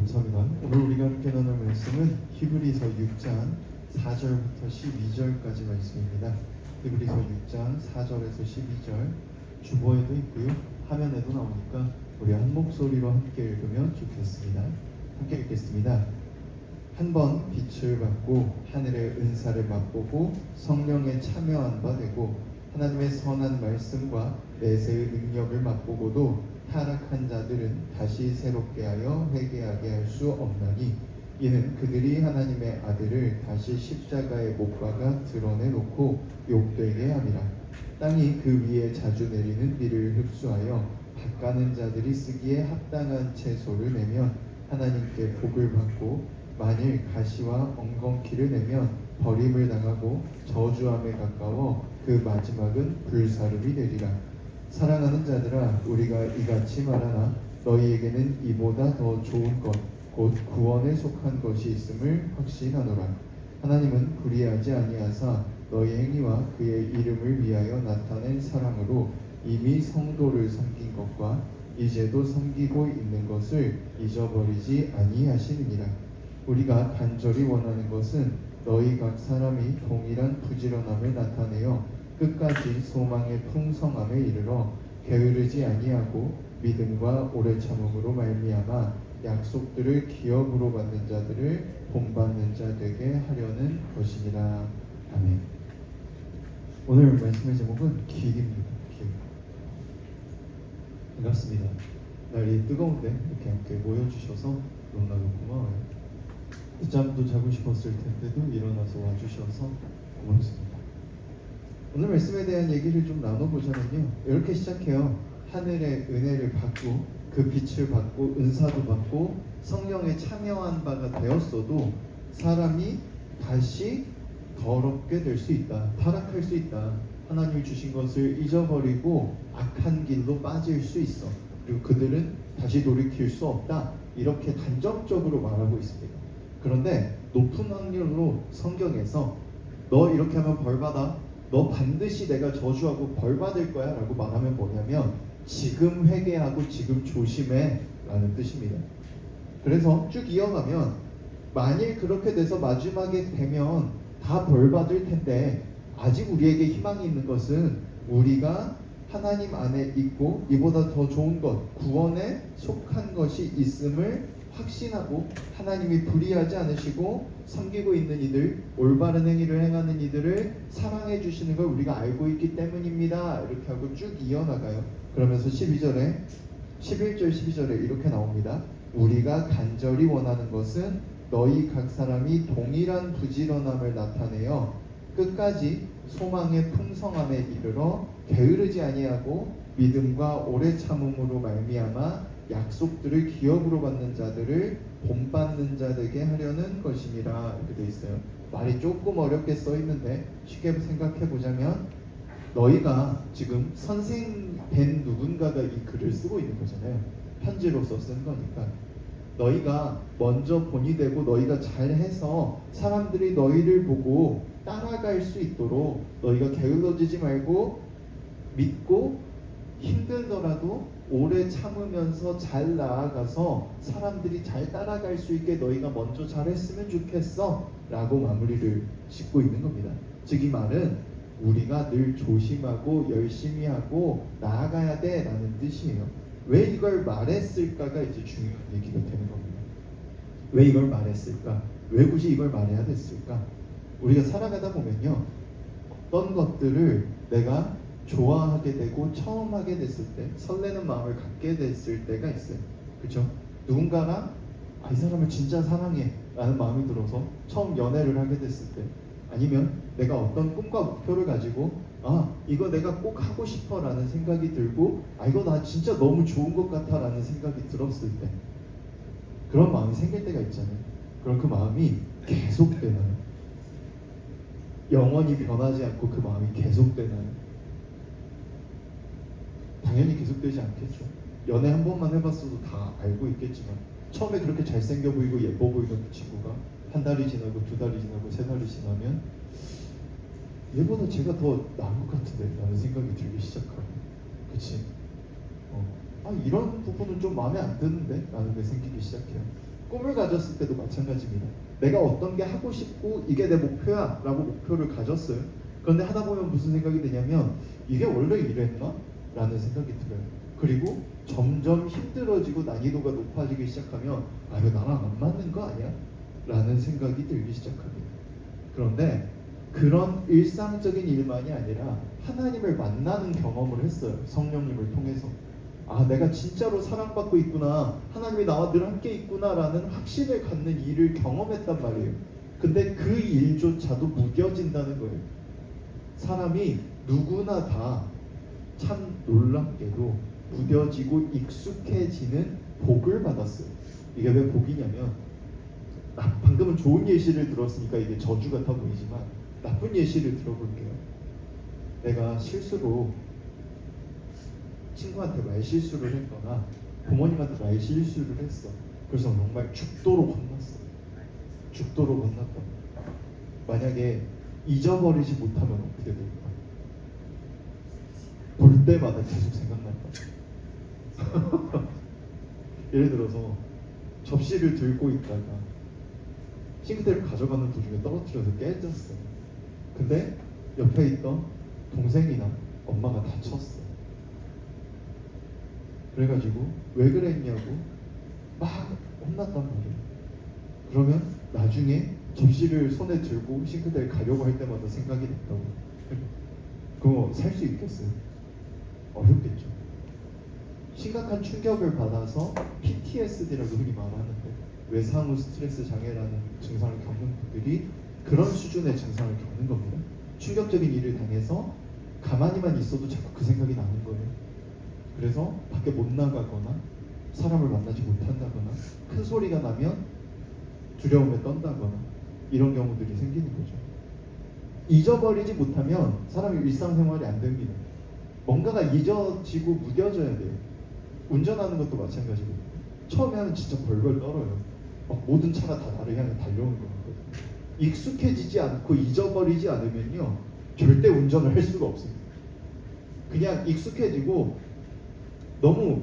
감사합니다. 오늘 우리가 함께 나눌 말씀은 히브리서 6장 4절부터 12절까지 말씀입니다. 히브리서 6장 4절에서 12절 주보에도 있고요. 화면에도 나오니까 우리 한 목소리로 함께 읽으면 좋겠습니다. 함께 읽겠습니다. 한 번 빛을 받고 하늘의 은사를 맛보고 성령에 참여한 바 되고 하나님의 선한 말씀과 내세의 능력을 맛보고도 타락한 자들은 다시 새롭게 하여 회개하게 할 수 없나니 이는 그들이 하나님의 아들을 다시 십자가에 못 박아 드러내놓고 욕되게 함이라. 땅이 그 위에 자주 내리는 비를 흡수하여 밭가는 자들이 쓰기에 합당한 채소를 내면 하나님께 복을 받고 만일 가시와 엉겅퀴를 내면 버림을 당하고 저주함에 가까워 그 마지막은 불사름이 되리라. 사랑하는 자들아, 우리가 이같이 말하나 너희에게는 이보다 더 좋은 것 곧 구원에 속한 것이 있음을 확신하노라. 하나님은 불의하지 아니하사 너희 행위와 그의 이름을 위하여 나타낸 사랑으로 이미 성도를 섬긴 것과 이제도 섬기고 있는 것을 잊어버리지 아니하시느니라. 우리가 간절히 원하는 것은 너희 각 사람이 동일한 부지런함을 나타내어 끝까지 소망의 풍성함에 이르러 게으르지 아니하고 믿음과 오래 참음으로 말미암아 약속들을 기업으로 받는 자들을 본받는 자 되게 하려는 것이니라. 아멘. 오늘 말씀의 제목은 기입니다. 기. 반갑습니다. 날이 뜨거운데 이렇게 함께 모여주셔서 너무나도 고마워요. 늦잠도 자고 싶었을 텐데도 일어나서 와주셔서 고맙습니다. 오늘 말씀에 대한 얘기를 좀 나눠보자면요, 이렇게 시작해요. 하늘의 은혜를 받고 그 빛을 받고 은사도 받고 성령에 참여한 바가 되었어도 사람이 다시 더럽게 될 수 있다, 타락할 수 있다, 하나님이 주신 것을 잊어버리고 악한 길로 빠질 수 있어, 그리고 그들은 다시 돌이킬 수 없다, 이렇게 단정적으로 말하고 있습니다. 그런데 높은 확률로 성경에서 너 이렇게 하면 벌받아, 너 반드시 내가 저주하고 벌받을 거야 라고 말하면 뭐냐면 지금 회개하고 지금 조심해 라는 뜻입니다. 그래서 쭉 이어가면 만일 그렇게 돼서 마지막에 되면 다 벌받을 텐데 아직 우리에게 희망이 있는 것은 우리가 하나님 안에 있고 이보다 더 좋은 것, 구원에 속한 것이 있음을 확신하고 하나님이 불의하지 않으시고 섬기고 있는 이들, 올바른 행위를 행하는 이들을 사랑해 주시는 걸 우리가 알고 있기 때문입니다. 이렇게 하고 쭉 이어나가요. 그러면서 11절 12절에 이렇게 나옵니다. 우리가 간절히 원하는 것은 너희 각 사람이 동일한 부지런함을 나타내어 끝까지 소망의 풍성함에 이르러 게으르지 아니하고 믿음과 오래 참음으로 말미암아 약속들을 기업으로 받는 자들을 본받는 자 되게 하려는 것이니라. 이렇게 되어 있어요. 말이 조금 어렵게 써 있는데 쉽게 생각해 보자면 너희가 지금 선생 된 누군가가 이 글을 쓰고 있는 거잖아요. 편지로서 쓴 거니까 너희가 먼저 본이 되고 너희가 잘해서 사람들이 너희를 보고 따라갈 수 있도록 너희가 게을러지지 말고 믿고 힘들더라도 오래 참으면서 잘 나아가서 사람들이 잘 따라갈 수 있게 너희가 먼저 잘했으면 좋겠어 라고 마무리를 짓고 있는 겁니다. 즉 이 말은 우리가 늘 조심하고 열심히 하고 나아가야 돼 라는 뜻이에요. 왜 이걸 말했을까가 이제 중요한 얘기가 되는 겁니다. 왜 이걸 말했을까? 왜 굳이 이걸 말해야 됐을까? 우리가 살아가다 보면요, 어떤 것들을 내가 좋아하게 되고 처음 하게 됐을 때 설레는 마음을 갖게 됐을 때가 있어요. 그렇죠? 누군가랑 이 사람을 진짜 사랑해 라는 마음이 들어서 처음 연애를 하게 됐을 때, 아니면 내가 어떤 꿈과 목표를 가지고 이거 내가 꼭 하고 싶어 라는 생각이 들고 이거 나 진짜 너무 좋은 것 같아 라는 생각이 들었을 때, 그런 마음이 생길 때가 있잖아요. 그럼 그 마음이 계속되나요? 영원히 변하지 않고 그 마음이 계속되나요? 당연히 계속되지 않겠죠. 연애 한 번만 해봤어도 다 알고 있겠지만 처음에 그렇게 잘생겨 보이고 예뻐 보이던 그 친구가 한 달이 지나고 두 달이 지나고 세 달이 지나면 얘보다 제가 더 나은 것 같은데 라는 생각이 들기 시작하고, 그치? 이런 부분은 좀 마음에 안 드는데 라는 게 생기기 시작해요. 꿈을 가졌을 때도 마찬가지입니다. 내가 어떤 게 하고 싶고 이게 내 목표야 라고 목표를 가졌어요. 그런데 하다 보면 무슨 생각이 드냐면 이게 원래 이랬나? 라는 생각이 들어요. 그리고 점점 힘들어지고 난이도가 높아지기 시작하면 아 이거 나랑 안 맞는 거 아니야? 라는 생각이 들기 시작합니다. 그런데 그런 일상적인 일만이 아니라 하나님을 만나는 경험을 했어요. 성령님을 통해서. 아 내가 진짜로 사랑받고 있구나, 하나님이 나와 늘 함께 있구나 라는 확신을 갖는 일을 경험했단 말이에요. 근데 그 일조차도 무뎌진다는 거예요. 사람이 누구나 다 참 놀랍게도 무뎌지고 익숙해지는 복을 받았어요. 이게 왜 복이냐면 방금은 좋은 예시를 들었으니까 이게 저주 같아 보이지만 나쁜 예시를 들어볼게요. 내가 실수로 친구한테 말실수를 했거나 부모님한테 말실수를 했어. 그래서 정말 죽도록 혼났어. 죽도록 혼났다. 만약에 잊어버리지 못하면 어떻게 될까? 볼 때마다 계속 생각난다. 예를 들어서 접시를 들고 있다가 싱크대를 가져가는 도중에 떨어뜨려서 깨졌어. 근데 옆에 있던 동생이나 엄마가 다쳤어. 그래가지고 왜 그랬냐고 막 혼났단 말이에요. 그러면 나중에 접시를 손에 들고 싱크대를 가려고 할 때마다 생각이 났다고. 그거 살 수 있겠어요? 어렵겠죠. 심각한 충격을 받아서 PTSD라고 흔히 말하는데 외상후 스트레스 장애라는 증상을 겪는 분들이 그런 수준의 증상을 겪는 겁니다. 충격적인 일을 당해서 가만히만 있어도 자꾸 그 생각이 나는 거예요. 그래서 밖에 못 나가거나 사람을 만나지 못한다거나 큰 소리가 나면 두려움에 떤다거나 이런 경우들이 생기는 거죠. 잊어버리지 못하면 사람이 일상생활이 안 됩니다. 뭔가가 잊어지고 무뎌져야 돼요. 운전하는 것도 마찬가지고 처음에는 진짜 벌벌 떨어요. 막 모든 차가 다 나를 향해 달려오는 거거든요. 익숙해지지 않고 잊어버리지 않으면요 절대 운전을 할 수가 없습니다. 그냥 익숙해지고 너무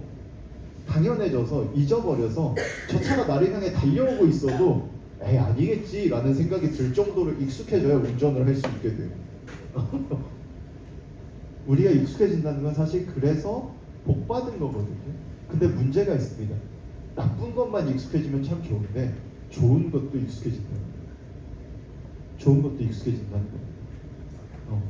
당연해져서 잊어버려서 저 차가 나를 향해 달려오고 있어도 에이 아니겠지 라는 생각이 들 정도로 익숙해져야 운전을 할 수 있게 돼요. 우리가 익숙해진다는 건 사실 그래서 복 받은 거거든요. 근데 문제가 있습니다. 나쁜 것만 익숙해지면 참 좋은데 좋은 것도 익숙해진다는 거예요. 좋은 것도 익숙해진다는 거예요.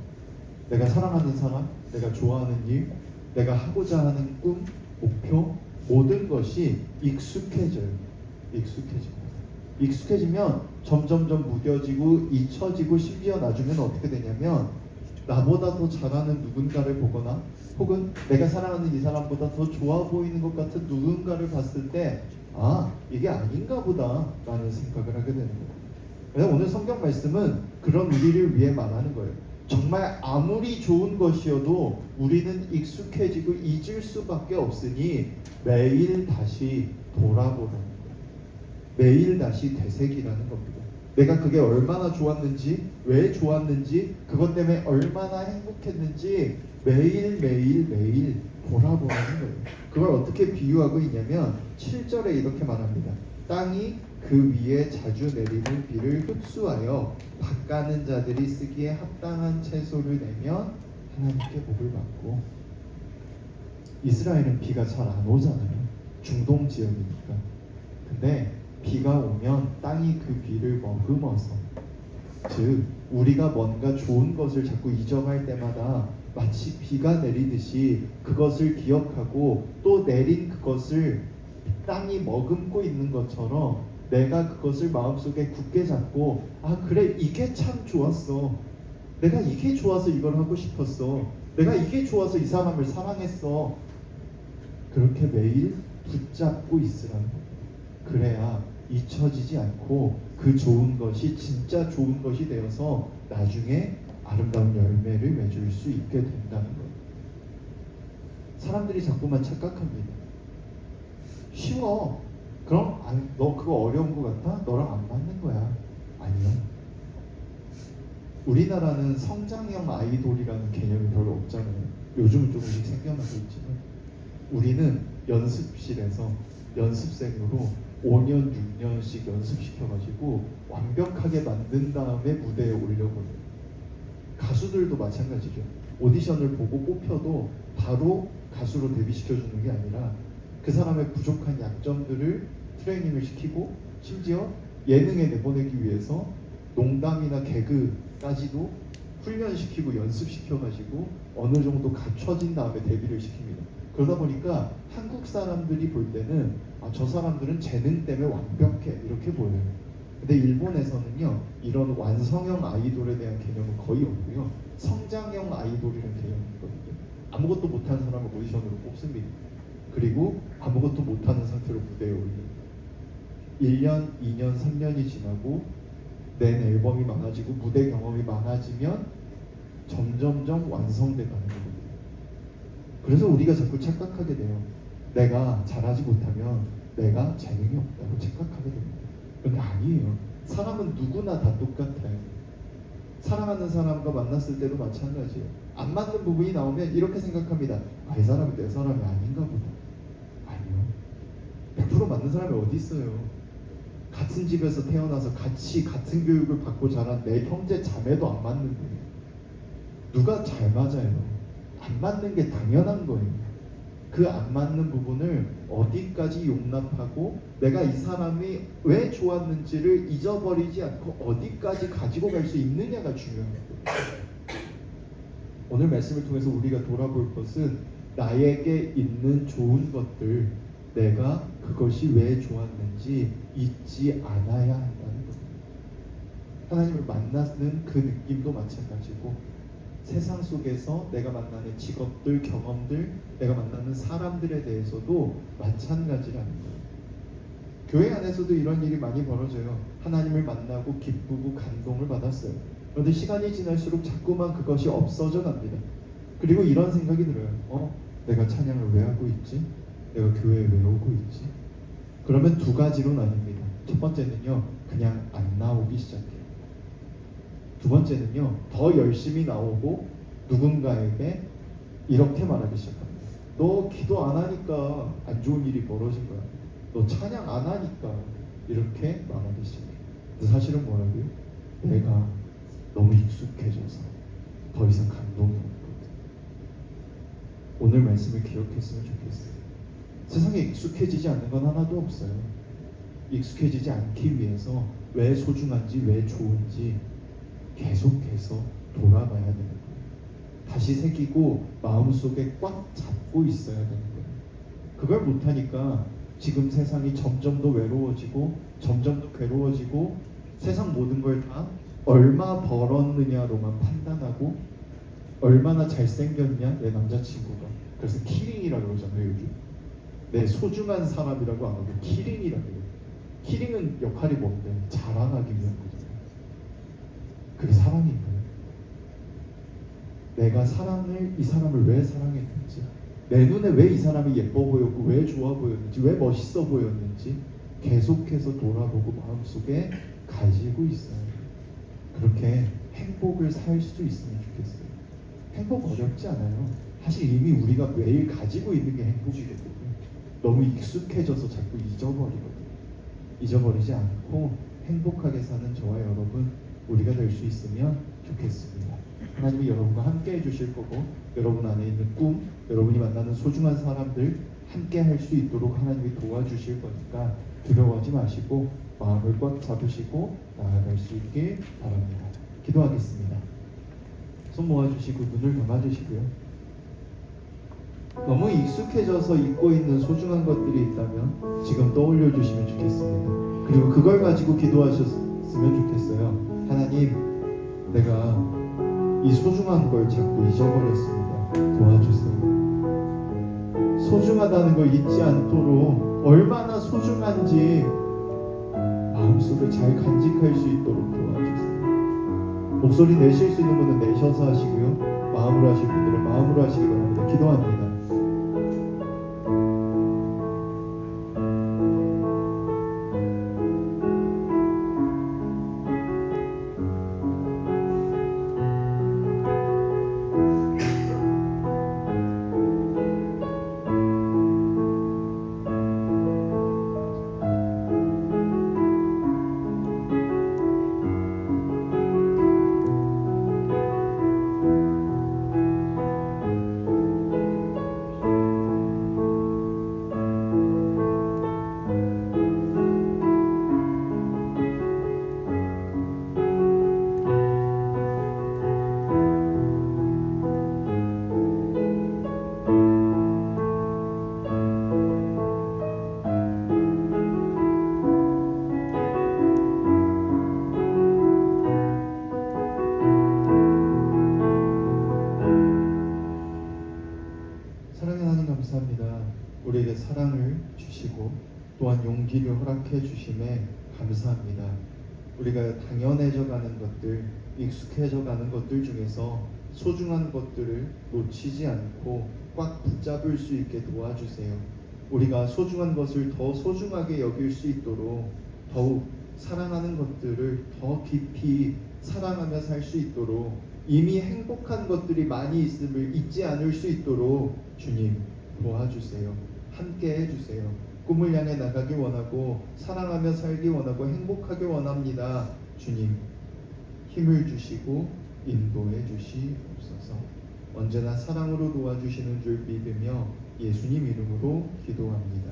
내가 사랑하는 사람, 내가 좋아하는 일, 내가 하고자 하는 꿈, 목표 모든 것이 익숙해져요. 익숙해지면 점점점 무뎌지고 잊혀지고 심지어 나중에는 어떻게 되냐면 나보다 더 잘하는 누군가를 보거나 혹은 내가 사랑하는 이 사람보다 더 좋아 보이는 것 같은 누군가를 봤을 때 아 이게 아닌가 보다 라는 생각을 하게 되는 거예요. 그래서 오늘 성경 말씀은 그런 우리를 위해 말하는 거예요. 정말 아무리 좋은 것이어도 우리는 익숙해지고 잊을 수밖에 없으니 매일 다시 돌아보는 거예요. 매일 다시 되새기라는 겁니다. 내가 그게 얼마나 좋았는지, 왜 좋았는지, 그것 때문에 얼마나 행복했는지 매일 돌아보는 거예요. 그걸 어떻게 비유하고 있냐면 7절에 이렇게 말합니다. 땅이 그 위에 자주 내리는 비를 흡수하여 밭가는 자들이 쓰기에 합당한 채소를 내면 하나님께 복을 받고. 이스라엘은 비가 잘 안 오잖아요. 중동 지역이니까. 근데 비가 오면 땅이 그 비를 머금어서, 즉 우리가 뭔가 좋은 것을 자꾸 잊어갈 때마다 마치 비가 내리듯이 그것을 기억하고 또 내린 그것을 땅이 머금고 있는 것처럼 내가 그것을 마음속에 굳게 잡고 아 그래 이게 참 좋았어, 내가 이게 좋아서 이걸 하고 싶었어, 내가 이게 좋아서 이 사람을 사랑했어, 그렇게 매일 붙잡고 있으라는 거예요. 그래야 잊혀지지 않고 그 좋은 것이 진짜 좋은 것이 되어서 나중에 아름다운 열매를 맺을 수 있게 된다는 거예요. 사람들이 자꾸만 착각합니다. 쉬워. 그럼 너 그거 어려운 거 같아? 너랑 안 맞는 거야. 아니요. 우리나라는 성장형 아이돌이라는 개념이 별로 없잖아요. 요즘은 조금씩 생겨나고 있지만 우리는 연습실에서 연습생으로 5년, 년씩 연습시켜가지고 완벽하게 만든 다음에 무대에 올려보내요. 가수들도 마찬가지죠. 오디션을 보고 뽑혀도 바로 가수로 데뷔시켜주는 게 아니라 그 사람의 부족한 약점들을 트레이닝을 시키고 심지어 예능에 내보내기 위해서 농담이나 개그까지도 훈련시키고 연습시켜가지고 어느 정도 갖춰진 다음에 데뷔를 시킵니다. 그러다 보니까 한국 사람들이 볼 때는 저 사람들은 재능 때문에 완벽해 이렇게 보여요. 근데 일본에서는요 이런 완성형 아이돌에 대한 개념은 거의 없고요 성장형 아이돌이라는 개념이 있거든요. 아무것도 못하는 사람을 오디션으로 뽑습니다. 그리고 아무것도 못하는 상태로 무대에 올립니다. 1년, 2년, 3년이 지나고 낸 앨범이 많아지고 무대 경험이 많아지면 점점점 완성돼 가는 거거든요. 그래서 우리가 자꾸 착각하게 돼요. 내가 잘하지 못하면 내가 재능이 없다고 착각하게 됩니다. 그게 아니에요. 사람은 누구나 다 똑같아요. 사랑하는 사람과 만났을 때도 마찬가지예요. 안 맞는 부분이 나오면 이렇게 생각합니다. 이 사람은 내 사람이 아닌가 보다. 아니요. 100% 맞는 사람이 어디 있어요. 같은 집에서 태어나서 같은 교육을 받고 자란 내 형제 자매도 안 맞는데 누가 잘 맞아요. 안 맞는 게 당연한 거예요. 그 안 맞는 부분을 어디까지 용납하고 내가 이 사람이 왜 좋았는지를 잊어버리지 않고 어디까지 가지고 갈 수 있느냐가 중요한 거예요. 오늘 말씀을 통해서 우리가 돌아볼 것은 나에게 있는 좋은 것들, 내가 그것이 왜 좋았는지 잊지 않아야 한다는 겁니다. 하나님을 만나는 그 느낌도 마찬가지고 세상 속에서 내가 만나는 직업들, 경험들, 내가 만나는 사람들에 대해서도 마찬가지라는 거예요. 교회 안에서도 이런 일이 많이 벌어져요. 하나님을 만나고 기쁘고 감동을 받았어요. 그런데 시간이 지날수록 자꾸만 그것이 없어져 갑니다. 그리고 이런 생각이 들어요. 내가 찬양을 왜 하고 있지? 내가 교회에 왜 오고 있지? 그러면 두 가지로 나뉩니다. 첫 번째는요, 그냥 안 나오기 시작해요. 두 번째는요, 더 열심히 나오고 누군가에게 이렇게 말하기 시작합니다. 너 기도 안 하니까 안 좋은 일이 벌어진 거야. 너 찬양 안 하니까 이렇게 말하기 시작해요. 근데 사실은 뭐라고요? 내가 너무 익숙해져서 더 이상 감동이 없거든. 오늘 말씀을 기억했으면 좋겠어요. 세상에 익숙해지지 않는 건 하나도 없어요. 익숙해지지 않기 위해서 왜 소중한지, 왜 좋은지 계속해서 돌아봐야 되는 거예요. 다시 새기고 마음속에 꽉 잡고 있어야 되는 거예요. 그걸 못하니까 지금 세상이 점점 더 외로워지고 점점 더 괴로워지고 세상 모든 걸 다 얼마 벌었느냐로만 판단하고 얼마나 잘생겼냐 내 남자친구가. 그래서 키링이라고 그러잖아요. 요즘 내 소중한 사람이라고 안 하고 키링이라고 해요. 키링은 역할이 뭔데? 자랑하기 위한 거잖아요. 그게 사랑인가요? 내가 이 사람을 왜 사랑했는지, 내 눈에 왜 이 사람이 예뻐 보였고 왜 좋아 보였는지, 왜 멋있어 보였는지 계속해서 돌아보고 마음속에 가지고 있어요. 그렇게 행복을 살 수 있으면 좋겠어요. 행복 어렵지 않아요. 사실 이미 우리가 매일 가지고 있는 게 행복이거든요. 너무 익숙해져서 자꾸 잊어버리거든요. 잊어버리지 않고 행복하게 사는 저와 여러분, 우리가 될 수 있으면 좋겠습니다. 하나님이 여러분과 함께 해주실 거고, 여러분 안에 있는 꿈, 여러분이 만나는 소중한 사람들 함께 할 수 있도록 하나님이 도와주실 거니까 두려워하지 마시고 마음을 꽉 잡으시고 나아갈 수 있길 바랍니다. 기도하겠습니다. 손 모아주시고 눈을 감아주시고요. 너무 익숙해져서 잊고 있는 소중한 것들이 있다면 지금 떠올려 주시면 좋겠습니다. 그리고 그걸 가지고 기도하셨으면 좋겠어요. 하나님, 내가 이 소중한 걸 자꾸 잊어버렸습니다. 도와주세요. 소중하다는 걸 잊지 않도록 얼마나 소중한지 마음속에 잘 간직할 수 있도록 도와주세요. 목소리 내실 수 있는 분은 내셔서 하시고요. 마음으로 하실 분들은 마음으로 하시기 바랍니다. 기도합니다. 용기를 허락해 주심에 감사합니다. 우리가 당연해져 가는 것들, 익숙해져 가는 것들 중에서 소중한 것들을 놓치지 않고 꽉 붙잡을 수 있게 도와주세요. 우리가 소중한 것을 더 소중하게 여길 수 있도록 더욱 사랑하는 것들을 더 깊이 사랑하며 살 수 있도록 이미 행복한 것들이 많이 있음을 잊지 않을 수 있도록 주님 도와주세요. 함께 해주세요. 꿈을 향해 나가기 원하고 사랑하며 살기 원하고 행복하게 원합니다. 주님 힘을 주시고 인도해 주시옵소서. 언제나 사랑으로 도와주시는 줄 믿으며 예수님 이름으로 기도합니다.